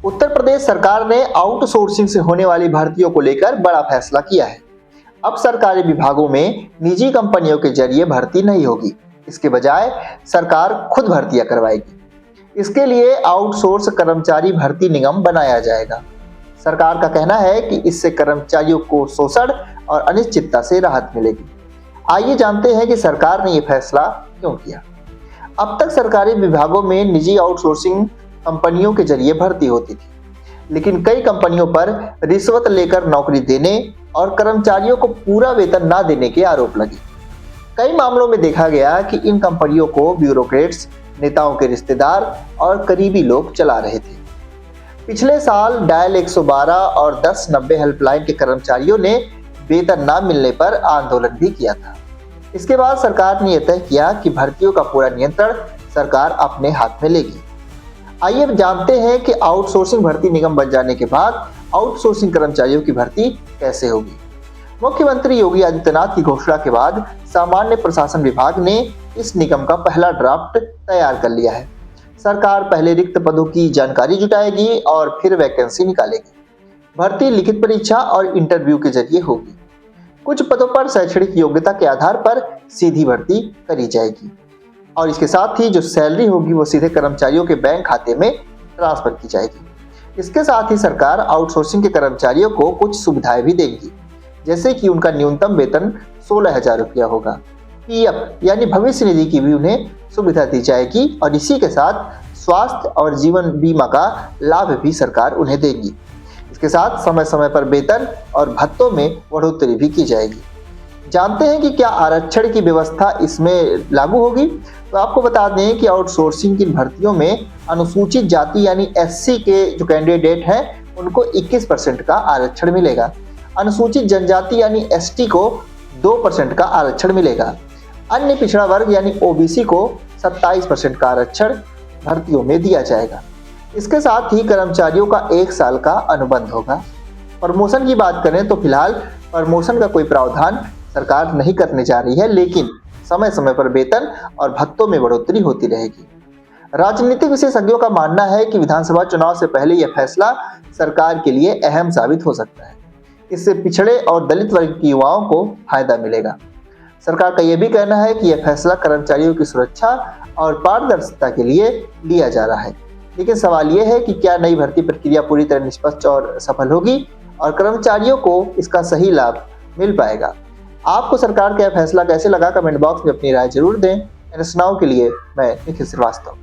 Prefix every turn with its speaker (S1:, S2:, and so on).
S1: उत्तर प्रदेश सरकार ने आउटसोर्सिंग से होने वाली भर्तियों को लेकर बड़ा फैसला किया है। अब सरकारी विभागों में निजी कंपनियों के जरिए भर्ती नहीं होगी, इसके बजाय सरकार खुद भर्तियां करवाएगी। इसके लिए आउटसोर्स कर्मचारी भर्ती निगम बनाया जाएगा। सरकार का कहना है कि इससे कर्मचारियों को शोषण और अनिश्चितता से राहत मिलेगी। आइए जानते हैं कि सरकार ने यह फैसला क्यों किया। अब तक सरकारी विभागों में निजी आउटसोर्सिंग कंपनियों के जरिए भर्ती होती थी, लेकिन कई कंपनियों पर रिश्वत लेकर नौकरी देने और कर्मचारियों को पूरा वेतन न देने के आरोप लगे। कई मामलों में देखा गया कि इन कंपनियों को ब्यूरोक्रेट्स, नेताओं के रिश्तेदार और करीबी लोग चला रहे थे। पिछले साल डायल 112 और 1090 हेल्पलाइन के कर्मचारियों ने वेतन न मिलने पर आंदोलन भी किया था। इसके बाद सरकार ने यह तय किया कि भर्तियों का पूरा नियंत्रण सरकार अपने हाथ में लेगी। आइए अब जानते हैं कि आउटसोर्सिंग भर्ती निगम बन जाने के बाद आउटसोर्सिंग कर्मचारियों की भर्ती कैसे होगी। मुख्यमंत्री योगी आदित्यनाथ की घोषणा के बाद सामान्य प्रशासन विभाग ने इस निगम का पहला ड्राफ्ट तैयार कर लिया है। सरकार पहले रिक्त पदों की जानकारी जुटाएगी और फिर वैकेंसी निकालेगी। भर्ती लिखित परीक्षा और इंटरव्यू के जरिए होगी। कुछ पदों पर शैक्षणिक योग्यता के आधार पर सीधी भर्ती करी जाएगी और इसके साथ ही जो सैलरी होगी वो सीधे कर्मचारियों के बैंक खाते में ट्रांसफर की जाएगी। इसके साथ ही सरकार आउटसोर्सिंग के कर्मचारियों को कुछ सुविधाएं भी देगी, जैसे कि उनका न्यूनतम वेतन 16,000 रुपया होगा। पीएफ यानी भविष्य निधि की भी उन्हें सुविधा दी जाएगी और इसी के साथ स्वास्थ्य और जीवन बीमा का लाभ भी सरकार उन्हें देगी। इसके साथ समय समय पर वेतन और भत्तों में बढ़ोतरी भी की जाएगी। जानते हैं कि क्या आरक्षण की व्यवस्था इसमें लागू होगी। तो आपको बता दें कि आउटसोर्सिंग की भर्तियों में अनुसूचित जाति यानी एससी के जो कैंडिडेट हैं उनको 21% का आरक्षण मिलेगा। अनुसूचित जनजाति यानी एसटी को 2% का आरक्षण मिलेगा। अन्य पिछड़ा वर्ग यानी ओबीसी को 27% का आरक्षण भर्तियों में दिया जाएगा। इसके साथ ही कर्मचारियों का 1 साल का अनुबंध होगा। प्रमोशन की बात करें तो फिलहाल प्रमोशन का कोई प्रावधान सरकार नहीं करने जा रही है, लेकिन समय समय पर वेतन और भत्तों में बढ़ोतरी होती रहेगी। राजनीतिक विशेषज्ञों का मानना है कि विधानसभा चुनाव से पहले यह फैसला सरकार के लिए अहम साबित हो सकता है। इससे पिछड़े और दलित वर्ग के युवाओं को फायदा मिलेगा। सरकार का यह भी कहना है कि यह फैसला कर्मचारियों की सुरक्षा और पारदर्शिता के लिए लिया जा रहा है। लेकिन सवाल यह है कि क्या नई भर्ती प्रक्रिया पूरी तरह निष्पक्ष और सफल होगी और कर्मचारियों को इसका सही लाभ मिल पाएगा। आपको सरकार का यह फैसला कैसे लगा, कमेंट बॉक्स में अपनी राय जरूर दें। NS Now के लिए मैं निखिल श्रीवास्तव।